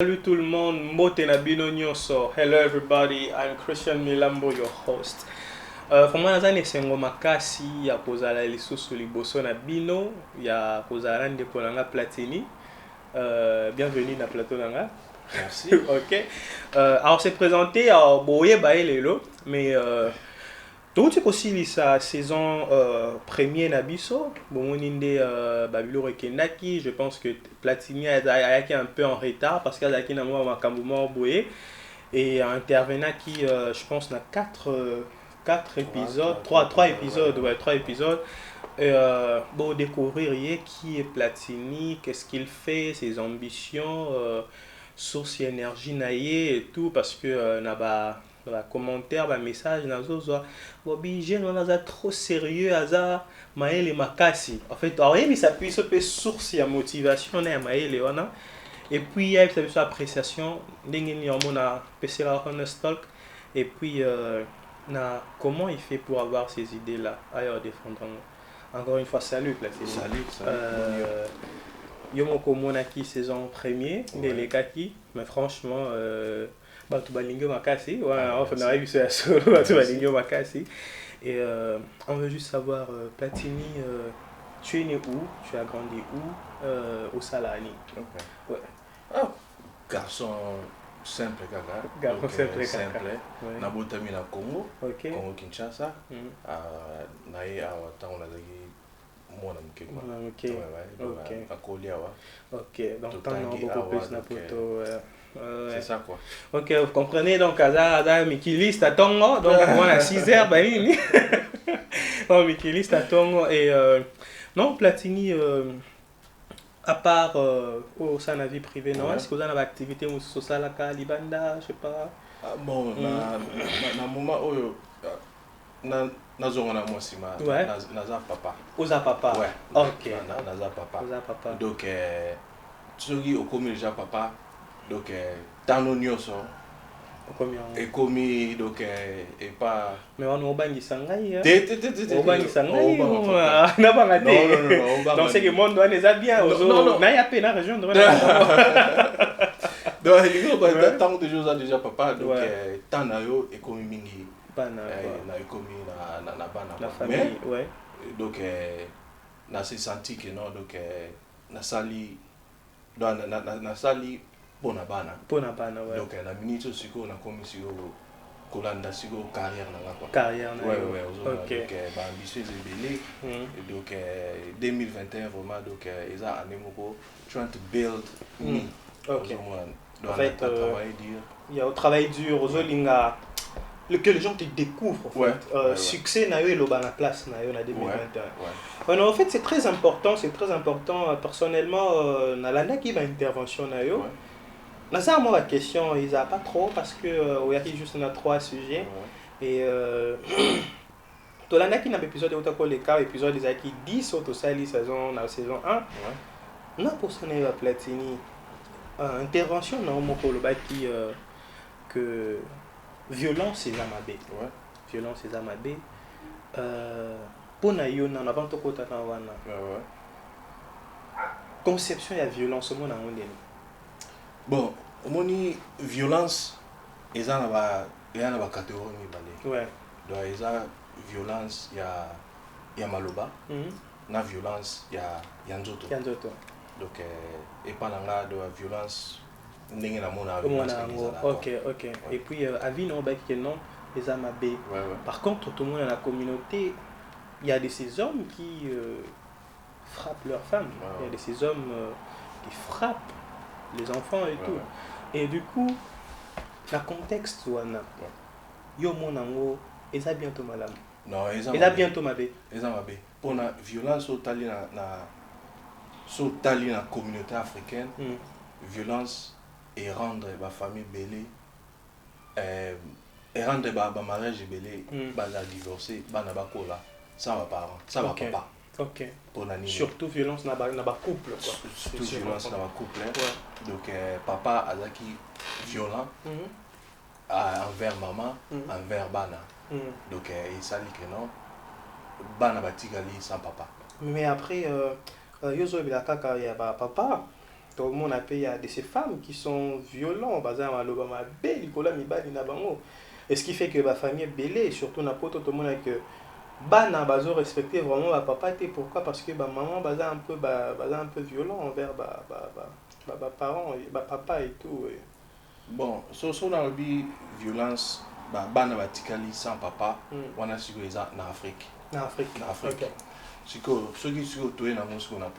Salut tout le monde, Mote na bino nyonso. Hello everybody, I'm Christian Milambo, your host. Pour moi, nazani sengo makasi ya kozala lisusu liboso na bino ya kozala ndeko nanga Platini. Bienvenue na plateau nanga. Merci. Ok. Alors c'est présenté à Boye Baelelo, mais tout aussi sa saison première na biso. Bon, on inde Babilo Rekendaki. Je pense que Platini a un peu en retard parce qu'il a qui n'a pas makambo Boye et intervenant qui je pense n'a quatre épisodes, trois épisodes, ouais, 3 épisodes. Bon, découvrir qui est Platini, qu'est-ce qu'il fait, ses ambitions, source énergie naïe et tout, parce que n'a pas commentaire, message, Bobby, j'ai trop sérieux, Aza, Maël et Makasi. En fait, il s'appuie sur les sources et motivation, Maël et Wana. Et puis, il y a une appréciation, et puis, comment il fait pour avoir ces idées-là, ailleurs défendre. Encore une fois, salut Platini. Salut. Yomoko Monaki saison premier, les kaki, mais franchement, tu vas lingo makasi, on a vu ça solo, tu vas lingo makasi. Et on veut juste savoir, Platini, tu es né où, tu as grandi où, au Salani. Okay. Ouais. Ah, garçon simple kaka. Garçon simple simple. Ouais. Nabotami na Congo. Ok. Congo Kinshasa. Naye awa tango nazaki mwana muke kwa. Mwana muke. Ouais. Ok. Akolia wa. Ok. Donc t'en as beaucoup plus na poto. C'est ça quoi. Ok, vous comprenez donc Aza Mikiliste à Tongo, donc moi à 6h, Mikiliste à Tongo et non Platini à part au sein vie privée non, est-ce que vous avez une activité sociale à Libanda, je sais pas. Bon, na moment oyo nazongana mwasi ma naza papa. Oza papa. Ouais. Ok. Naza papa. Oza papa. Donc soki okomi déjà papa. Donc tano nyonso ekomi donc et pas mais on obangisa ngai obangisa ngai na banga te non donc c'est que monde doit les bien ozo na ya pe na région de donc il faut tant de choses déjà papa donc tant na yo ekomi mingi bana na ekomi na bana la famille ouais donc na se senti que non donc na sali na sali Pona bana ouais. Donc la minute siko na komi siko kolanda siko carrière na quoi. Carrière na. Ouais. OK. Donc ba ambitieux belé. Donc 2021 vraiment donc ils a année moko trying to build me. OK. Donc en fait travail dur. Il y a au travail dur aux linga que les gens te découvrent en fait. Succès na yo et loba na place na yo na 2021. Ouais. Non, en fait c'est très important personnellement na landa qui va intervention na yo. Là, ça, moi, la question, ils n'ont pas trop parce que il y a juste 3 sujets. Et tout l'année qui n'a pas épisode de les cas, épisode des acquis 10 autres saison 1. On a pour ça la Platini intervention dans mon colobat qui que violence et amabé. Violence et amabé. Pour naïo na avant tout côté na wana. Conception et violence au monde en Bon, moni violence eza na ba catégorie mibale. Ouais. Donc eza violence ya maloba. Na violence ya nzoto. Donc et pas nga de violence ndenge na mona violence. OK. Et puis avis non ba qui non les amabé. Par contre tout le monde dans la communauté, il y a de ces hommes qui frappent leurs femmes. Il y a de ces hommes qui frappent les enfants et tout. Et du coup, le contexte wana yo monango eza bientôt malamu. Non, eza bientôt mabé. Eza mabé. Pour la violence au tali na communauté africaine, violence et rendre ma famille belé et rendre ma mariage belé, la divorcer, ba na bakola, ça va pas, ça va pas. OK. Surtout violence na ba couple quoi. Surtout violence na ba couple. Donc papa azaki violent envers maman, envers bana. Donc il s'allie que non bana batigali sans papa. Mais après yozo bila kaka ya ba papa tout le monde il y a de ces femmes qui sont violentes, par exemple, à belle, et ce qui fait que la famille est belle, surtout dans tout le monde avec que bana bazo respecter vraiment ba papa et pourquoi parce que ba maman baza un peu violent envers ba parents ba papa et tout bon so na bi violence ba bana batikali sans papa wana siko eza na Afrique okay. Siko soki siko toye na mosiko na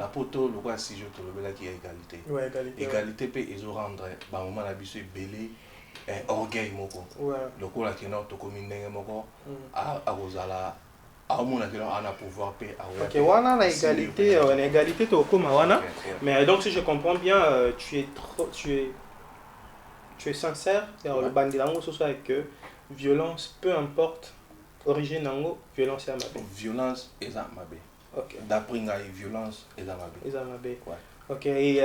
poto lokwa si je te lobela ki égalité pe ezo rendre ba maman na biso ebele orgueil moko lokola kena tokomi ndenge moko akozala aomona kena ana pouvoir pe ok wana na égalité tokoma wana mais donc si je comprends bien tu es sincère le bandilango ce soit que violence peu importe origine nango violence ya mabe violence eza mabe ok d'après ngai violence eza mabe ok et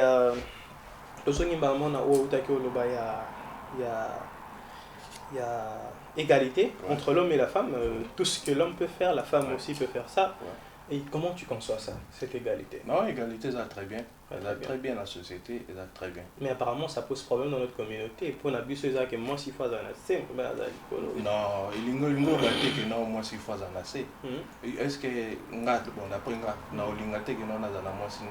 tosongi mbamo na o utaki oloba il y a égalité entre l'homme et la femme. Tout ce que l'homme peut faire, la femme aussi peut faire ça. Et comment tu conçois ça, cette égalité? Non, égalité, ça très bien. Ça très bien la société, ça très bien. Mais apparemment, ça pose problème dans notre communauté. Pour n'abuser ça que moi, si fois en assez, non, il y que non, moi, si fois en assez. Est-ce que, bon, d'après moi, non, il y a que non, moi, si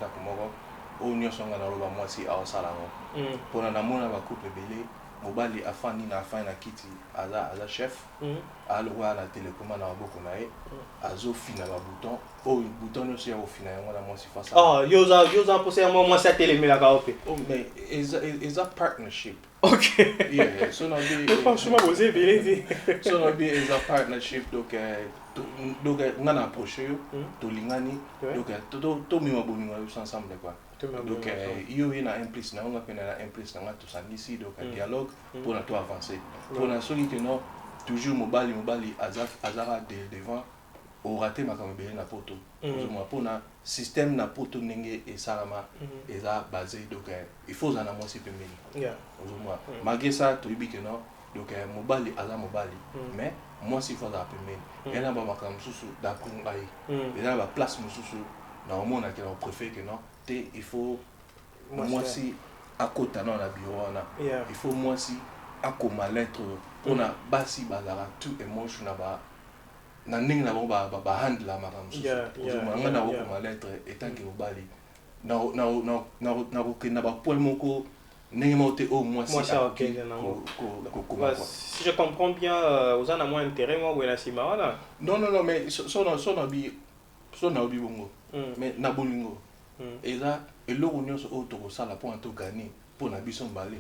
on y a moi, si à Salamo. Pour un amour, on va couper belé. Mobali afani na kiti aza chef alowa na télécommande na boko na ye azo fina ba bouton o bouton aussi au fina yango na mwasi face ah yoza poser moi ça télémela ka opé oh mais is a partnership ok yeah so na bi franchement vous avez bien so na bi is a partnership donc ngana approcher yo to lingani donc to mi maboninga ensemble quoi. Donc, il y a un implice, on a un implice, on a tout ça ici, donc un dialogue pour nous avancer. Pour nous assurer que nous, toujours mobali, azara devant, au raté ma camébé na poto. Pour nous, système na poto n'enge et salama, et ça basé, donc il faut en avoir si peu mille. Malgré ça, tu dis que non, donc mobali, azara mobali, mais moi si faut en peu mille. Et là, ma camébé sous d'après nous, et là, la place nous sous, normalement, on a préféré que non. Il faut moi si à côté dans la bureau il faut moi si à comme lettre on a basi bazara tout émotion na ning na ba hand la madame on a comme lettre étant que bali na na ba pole moko ning moté au moi si si je comprends bien aux en a moins intérêt moi ou la simara non mais son obi bongo mais na bolingo et là et l'union autour ça là pour en tout gagner pour la bison balé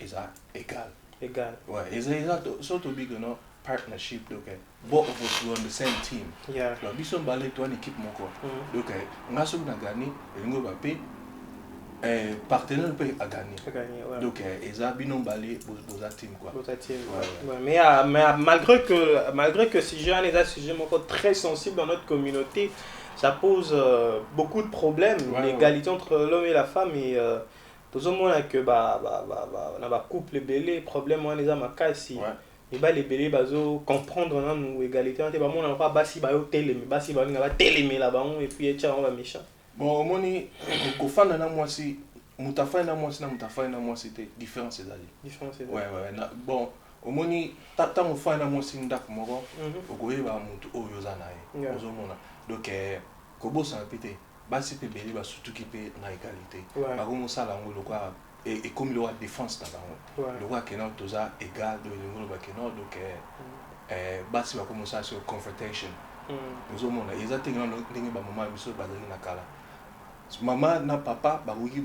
et ça égal ouais et ça surtout big no partnership donc both of us were on the same team la bison balé toi une équipe mon quoi donc on a sur na gagner et l'ingo va payer partenaire peut à gagner donc et ça binon balé pour la team quoi mais malgré que si j'ai un sujet encore très sensible dans notre communauté. Ça pose beaucoup de problèmes, l'égalité entre l'homme et la femme et tout le monde a que on a couple belé problème on les a ma casse et les belé bazo comprendre nous égalité on n'a pas basi ba télé mais basi ba nga télé là-bas et puis tiens on va méchant bon moni ko fana na moi si mutafa na moi si na mutafa na moi c'était différent ces alliés ouais bon au moni tant on fa na moi si ndak moko okoye ba mutu oyo za nae ozomona donc kobo ça répéter basi pe beli ba surtout qui pe na égalité ba comme ça là ngolo quoi et comme le défense là le roi que non toza égal de ngolo ba que non donc basi ba comme ça sur confrontation ozomona exactement ndenge ba maman biso ba na kala maman na papa ba wuki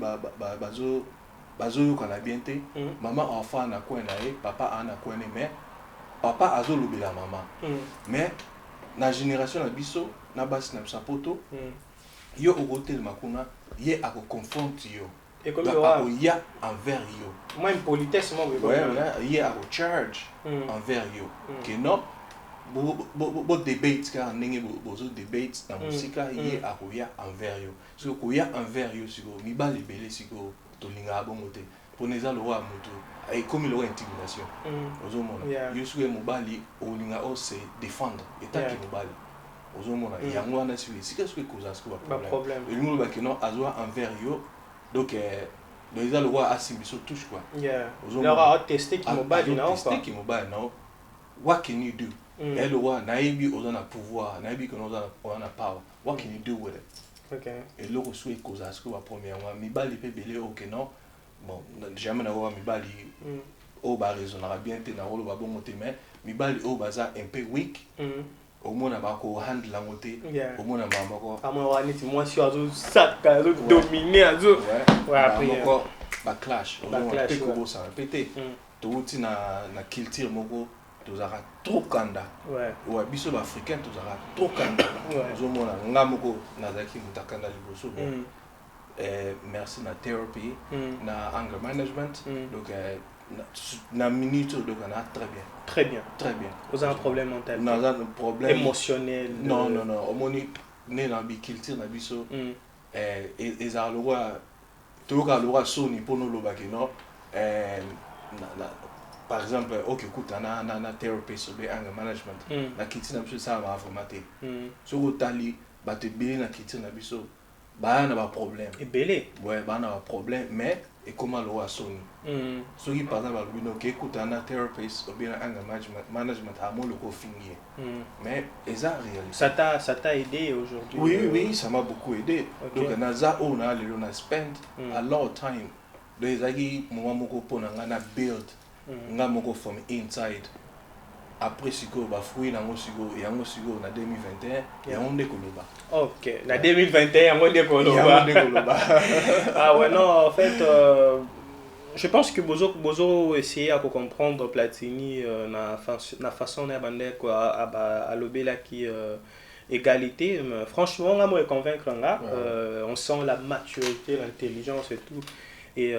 bazo yokana bien te maman enfant na quoi na papa ana quoi mais papa azo lobela maman mais na génération na biso na basi na sapoto yo au côté de makuna ye a confronte yo et comme il y a envers yo moi une politesse moi ye a charge envers yo que non bo debate car ndenge bozo debate na musika ye a envers yo so ko ya envers yo siko mibali belé siko to linga bongo te pour neza lo wa mutu et comme il aura intimidation ozomona yo siko mobali o linga o se défendre et tant que mobali ozomona yango wana siko sika siko cause siko problème et nous ba que non azwa envers yo Donc ils ont le droit à Simbiso touche quoi. Yeah. Leur a testé qui m'a dit non. Testé qui m'a dit non. What can you do? Et le roi naïbi on a pouvoir, naïbi que on a power. What can you do with it? Okay. Et le reçu est cause à ce que la première fois mi bali peut belé ok non. Bon, jamais na roi mi bali au bas raisonnera bien te na rolo ba bon monter mais mi bali au bazar un peu weak. Au moins on a ko handle la montée. Au moins on a ko à moi on est moi sur azo sac azo dominer azo. Ouais, après ba clash. On a peut ko ça répéter. To uti na culture moko tozara trop kanda. Ouais, biso ba africain tozara trop kanda. Zo mona ngamoko nazaki mutakanda liboso. Merci na therapy, na anger management. Donc na minute donc on a très bien. Vous avez un problème mental. On a un problème émotionnel. Non, au moni né dans bi culture na biso. Et ça le roi tout cas le roi soni pour nous lobaki non. Par exemple, ok, écoute, on a un thérapeute sur le anger management. La culture na biso ça va formater. Sur le tali, bah te belé na culture na biso. Bah on a un problème. Et belé. Ouais, bah on a un problème, mais et comment le roi soni. So qui par exemple ok, écoute, on a un thérapeute sur le anger management à mon loco fini. Mais et ça réalité. Ça t'a aidé aujourd'hui. Oui, ça m'a beaucoup aidé. Donc on a spent a lot of time. Donc ils ont moment moko pour na build. Nga moko from inside. Après siko ba fruit na ngo siko na 2021 et on décoloba. OK, na 2021 on décoloba. Ah ouais non, en fait je pense que bozo essayer à comprendre Platini na façon na bande quoi à lobela qui égalité, mais franchement là moi convaincre là on sent la maturité, l'intelligence et tout. Et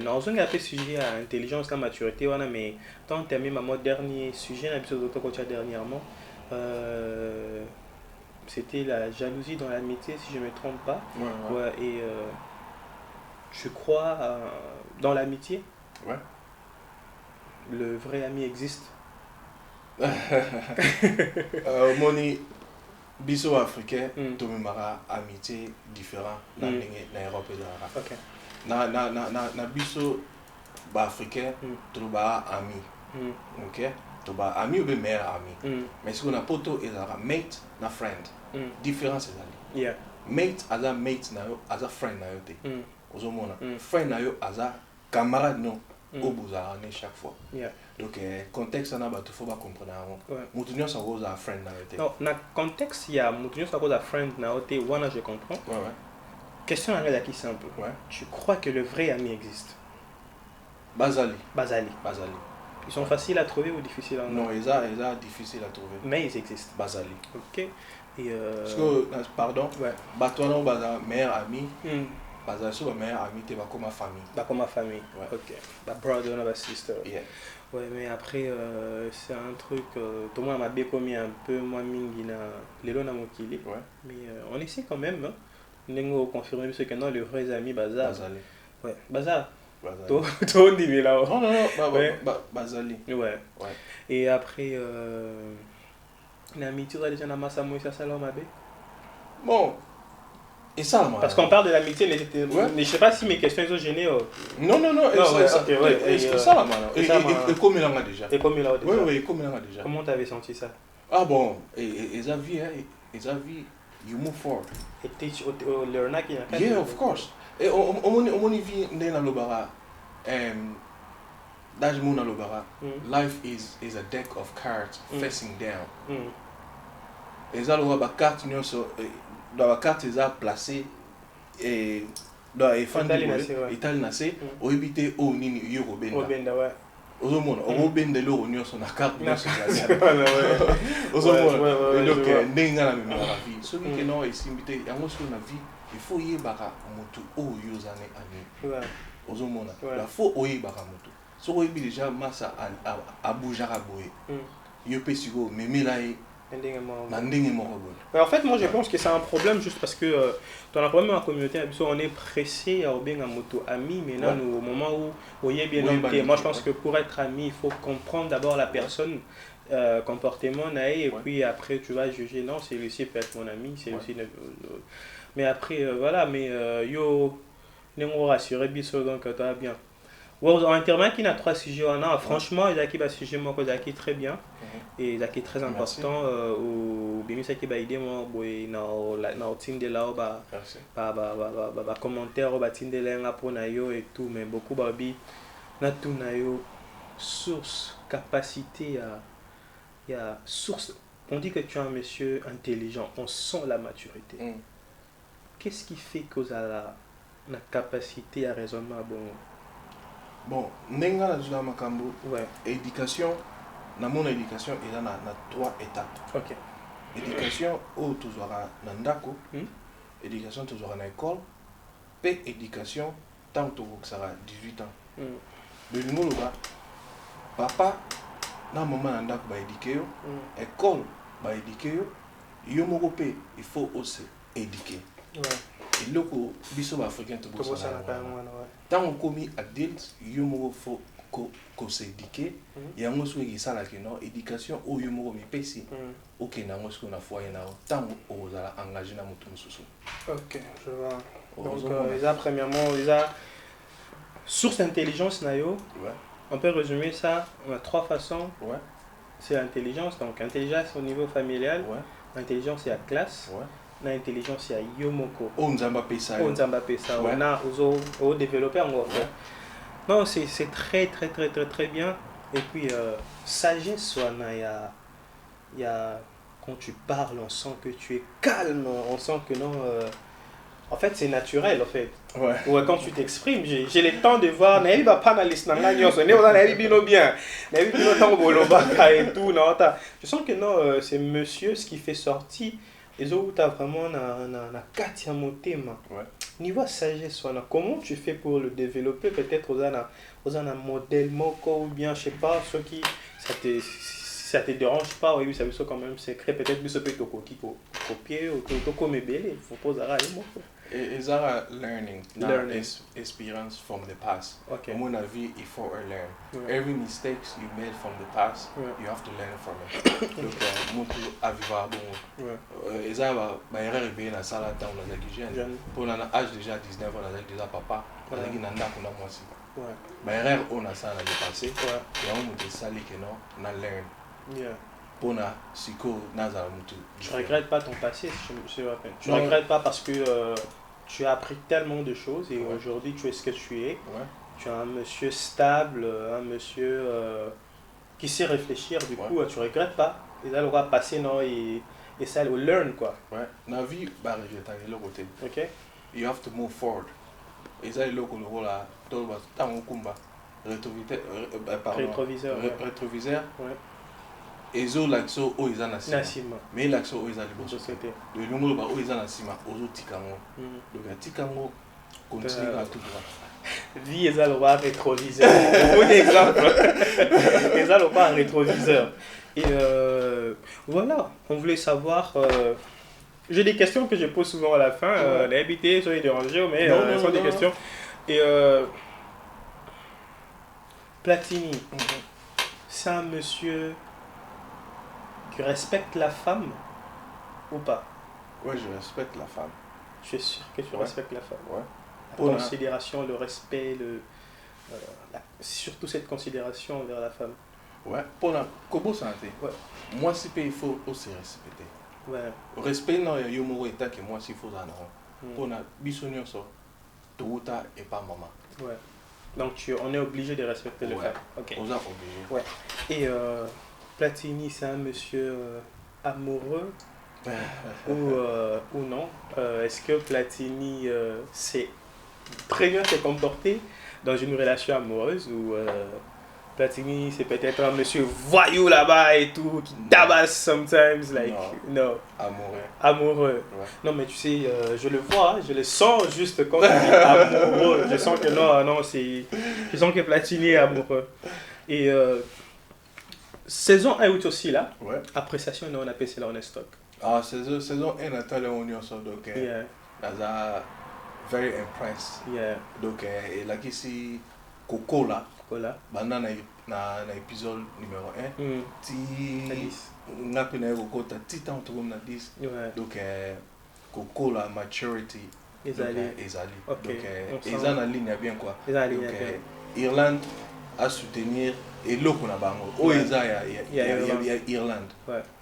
non, on a fait sujet à intelligence, la maturité, mais tant que terminé mon dernier sujet, dernièrement, c'était la jalousie dans l'amitié, si je ne me trompe pas. Ouais, et je crois dans l'amitié. Ouais. Le vrai ami existe. Moni, biso africain, tout le monde a amitié différent dans l'Europe et dans l'Afrique. Okay. Na biso ba africain to ba ami. OK? To ba ami ou bien meilleur ami. Mais ce qu'on a poto est un mate na friend. Différence est là. Yeah. Mate as a mate na yo as a friend na yo te. Ozomona. Friend na yo as a camarade no au boza ne chaque fois. Yeah. Donc contexte na ba to faut ba comprendre avant. Mutunyo sa goza friend na yo te. Non, na contexte il y a mutunyo sa goza friend na yo te, wana je comprends. Ouais. Question qui simple. Ouais. Tu crois que le vrai ami existe? Bazali. Ils sont faciles à trouver ou difficiles à trouver? Non, ils sont difficiles à trouver. Mais ils existent. Bazali. OK. Et parce que, pardon, ouais. Toi, baza meilleur ami. Baza sur meilleur ami, tu vas comme ma famille. Comme ma famille. Ouais. OK. Brother, ma sister. Yeah. Ouais, mais après, c'est un truc. Tout le monde m'a bien commis un peu, moi, Mingina, Lelo Namokili. Ouais. Mais on essaie quand même. Hein. Nengo confirmer ce que non, le vrai ami Bazar. Bazali. Ouais, Bazar. Tout on dit là. Non, Bazali. Ouais. Et après, l'amitié, déjà, dans ma Samoï, ça, bon. Et ça, parce qu'on parle de l'amitié, mais je sais pas si mes questions sont gênées. Non. Est-ce que ça, là, maintenant? Et comme il en a déjà. Oui, comme il en a déjà. Comment tu avais senti ça? Ah bon, et ça vie, you move forward. Et teach learn qui a. Yeah, of course. Et on y vit dans le bara. Dans le bara, life is a deck of cards facing down. Et ça, le bara carte dans la carte ils a placé et dans les fans Italie nassé au éviter au nini euro benda. Ozomona obende lo onyo so na carte na so ozomona donc ndinga na mimi na vie so ki no isimbite yango so na vie il faut yebaka mutu oyo zane ani ozomona la faut oyebaka mutu so oyebi déjà massa a boujara boye yo pesigo memilai. En fait, moi je pense que c'est un problème juste parce que dans la problème de la communauté, on est pressé à bien un moto ami, mais là, au moment où on est bien noté, moi je pense que pour être ami, il faut comprendre d'abord la personne, comportement, et puis après tu vas juger, non, celui-ci peut être mon ami, celui-ci. Mais après, voilà, mais yo. nous rassurer biso donc toi bien. En intervenant qui n'a 3 sujets franchement il y a qui va sujet moi qui très bien et il y a qui très important ou bien ça qui va aider moi boy na team de là ba commentaire ba team de là pour na yo et tout mais beaucoup babi na tout na yo source capacité il y a source. On dit que tu es un monsieur intelligent, on sent la maturité. Qu'est-ce qui fait que vous avez la capacité à raisonner bon, nenga na zula makambo. Ouais. Éducation, na mon éducation, il y a 3 étapes. OK. Éducation au tozora na ndako, éducation tozora na école, puis éducation tant que ça 18 ans. De numéro là, papa na maman na ndako ba éduquer yo, école ba éduquer yo, yo moko pe il faut aussi éduquer. Ouais. Et le biso africain to bossa na tant on commis adulte yo moko faut ko s'éduquer ya ngoso ki sala ke non éducation o yo moko mi pesi OK na ngoso na foyer na tant o za engagé na mutu mususu. OK, je vois. Donc déjà premièrement déjà source d'intelligence na yo. Ouais. On peut résumer ça en 3 façons. Ouais. C'est l'intelligence, donc intelligence au niveau familial, intelligence c'est la classe, l'intelligence c'est yomoko. On zamba pesa. On a aux développeurs en fait. Non, c'est très bien. Et puis sagesse, il y a quand tu parles, on sent que tu es calme, on sent que non. En fait, c'est naturel, en fait. Ouais, quand tu t'exprimes, j'ai le temps de voir. Je sens que non, c'est monsieur ce qui fait sortir. Les autres, tu as vraiment un thème. Niveau sagesse, comment tu fais pour le développer? Peut-être aux un modèle moko ou bien, je sais pas, ceux qui ça te dérange pas, oui, ça veut quand même secret. Peut-être que ce peut être copier ou comme il faut poser à Is that learning, not experience from the past? Okay. Mon avis, il faut learn. Every mistakes you made from the past, you have to learn from it. Donc, mutu aviva bon. Is that ba erreur bien na sala temps na zaki jeune. Pour na âge déjà 19 ans, na zaki déjà papa, na zaki na ndako na moi aussi. Ba erreur on a ça dans le passé. Et on mutu sali que non, na learn. Pour na siko nazara mutu. Je regrette pas ton passé, je me rappelle. Je regrette pas parce que tu as appris tellement de choses et aujourd'hui tu es ce que tu es. Tu es un monsieur stable, un monsieur qui sait réfléchir, du coup tu regrettes pas. Et là, on va passer non, et ça, on learn quoi. Ouais, la vie, bah, je l'autre côté. Ok. You have to move forward. Et ça, le là, tout le temps, rétroviseur. Ouais. Et zo l'axo o ils en a sima. Mais l'axo o ils en a société. Le numéro ba o ils en a sima, ozo tikango. Donc tikango continue à tout droit. Vie ils ont le rétroviseur. Bon exemple. Ils ont le rétroviseur. Et voilà, on voulait savoir. J'ai des questions que je pose souvent à la fin. L'habité, soyez dérangés, mais ce sont des questions. Et Platini, c'est un monsieur qui respecte la femme ou pas? Oui, je respecte la femme. Je suis sûr que tu respectes la femme. Ouais. La considération, le respect, surtout cette considération envers la femme. Ouais, pour la Kobo santé. Ouais. Moi, si il faut aussi respecter. Ouais. Respect non, il y a un état que moi, si il faut ça pour la bisonnion ça, Touta et pas maman. Ouais. Donc on est obligé de respecter le fait. Ok. On est obligé. Ouais. Et Platini, c'est un monsieur amoureux ou non? Est-ce que Platini sait très bien se comporter dans une relation amoureuse ou Platini c'est peut-être un monsieur voyou là-bas et tout qui tabasse sometimes like no. Amoureux. Ouais. Non mais tu sais je le vois, je le sens juste quand tu dis amoureux, je sens que non je sens que Platini est amoureux. Et saison 1 août aussi là. Ouais. Appréciation on appelle cela en stock. Ah saison 1 Nathalie on so donc that's very impressed. Yeah. Donc et là ici Coco là. Banda na épisode numéro 1 ti ngapina Coco ta ti tant na 10. Donc Coco la maturity Ezali. Donc Ezan en ligne bien quoi. Donc Irlande à soutenir et l'autre na bango. Oh Eza ya Irlande.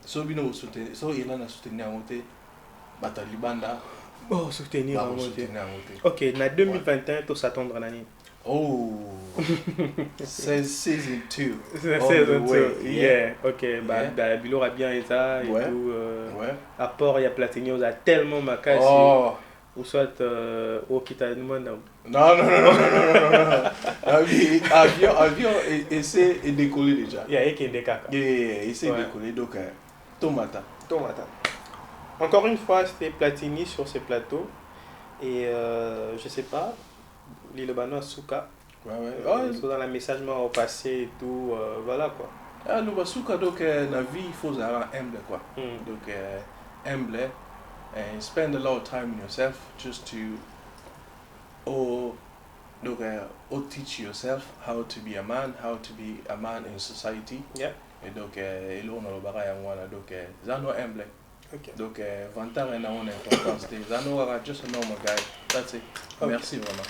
So bino soutenir, so Irlande a soutenir en côté Batalibanda. Oh soutenir en côté. OK, na 2021 to s'attendre à nani. Oh, season 2. Season 2, yeah. Ok, bah, Bilo a bien Eza et tout. Apport, il y a Platini, on a tellement Makasi. Ou soit, au Kitanuma. Non. Avion, essaie de décoller déjà. Il y a qui est décaka. Essaie de décoller, donc, Tomata. Encore une fois, c'était Platini sur ce plateau. Et je sais pas. L'île Bano Souka. Dans la message au passé et tout, voilà quoi. Ah, le Souka, donc, la vie, il faut avoir humble quoi. Donc, humble, and spend a lot of time in yourself just to, teach yourself how to be a man in society. Yeah. Et donc, il on a le barrage à moi, donc, zano humble. Okay. Donc, Vantar est dans l'importance. Zano just a normal guy. That's it. Okay. Merci vraiment.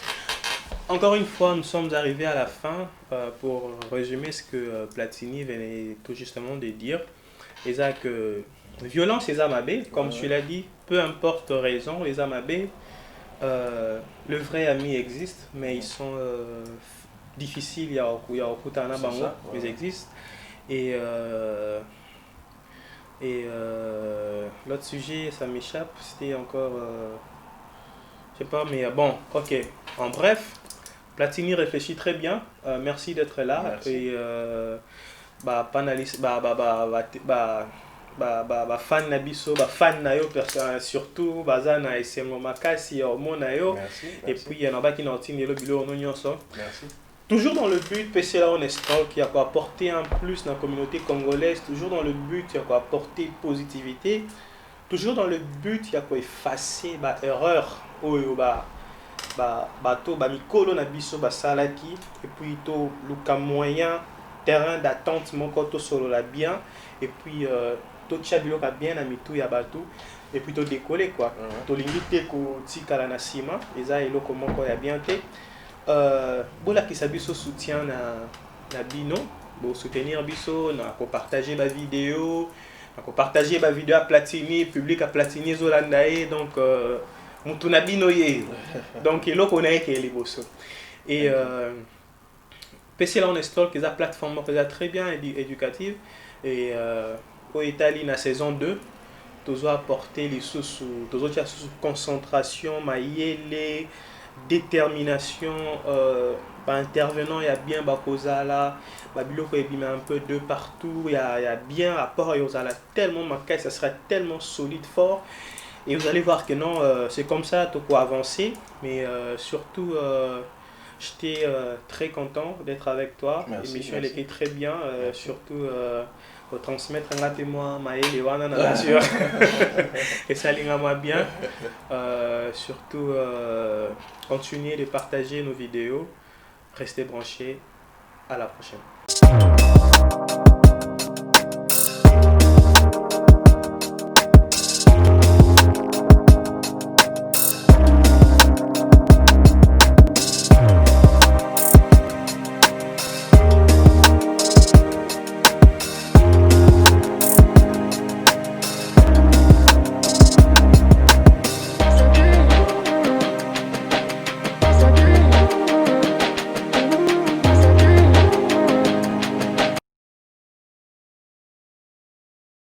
Encore une fois, nous sommes arrivés à la fin pour résumer ce que Platini venait tout justement de dire. Et ça que violence et Zamabé, comme tu l'as dit, peu importe raison, les Zamabé, le vrai ami existe, mais ils sont difficiles. Il y a Okutana Bango, ils existent. Et l'autre sujet, ça m'échappe, c'était encore, je sais pas, mais bon, ok. En bref. Platini réfléchit très bien. Merci d'être là. Merci. Et fan nabiso, fan nayo surtout bazana esengo makasi hormone yo. Et puis il y en a qui n'ont tenu le bilo non nyonso. Merci. Toujours dans le but PC là on est qui a quoi apporter un plus dans la communauté congolaise, toujours dans le but il y a quoi apporter positivité. Toujours dans le but il y a quoi effacer erreur bato mikolo na biso basalaki et puis to luka moyen terrain d'attente moko to solo la bien et puis to chabiloka bien na mitu ya bato et puis to décoller quoi to limite ko tikala na sima eza eloko moko ya bien te bola ki biso soutien na bino bo soutenir biso na ko partager ba vidéo na ko partager ba vidéo à Platini public à Platini zolandae donc Mutunabino ye. Donc il connaît que les boss. Et PC là on installe que la plateforme très bien éducative et au Italie la saison 2 toujours apporter les sous toujours concentration maïele détermination intervenant il y a bien bakozala babiloko ebima un peu de partout il y a bien rapport yozala tellement marqué ça sera tellement solide fort. Et vous allez voir que non, c'est comme ça, tu peux avancer. Mais surtout, j'étais très content d'être avec toi. L'émission elle était très bien. Surtout, pour transmettre un témoin, Maël et Wana, bien sûr. Et ça l'ira moi bien. Surtout, continuez de partager nos vidéos. Restez branchés. À la prochaine.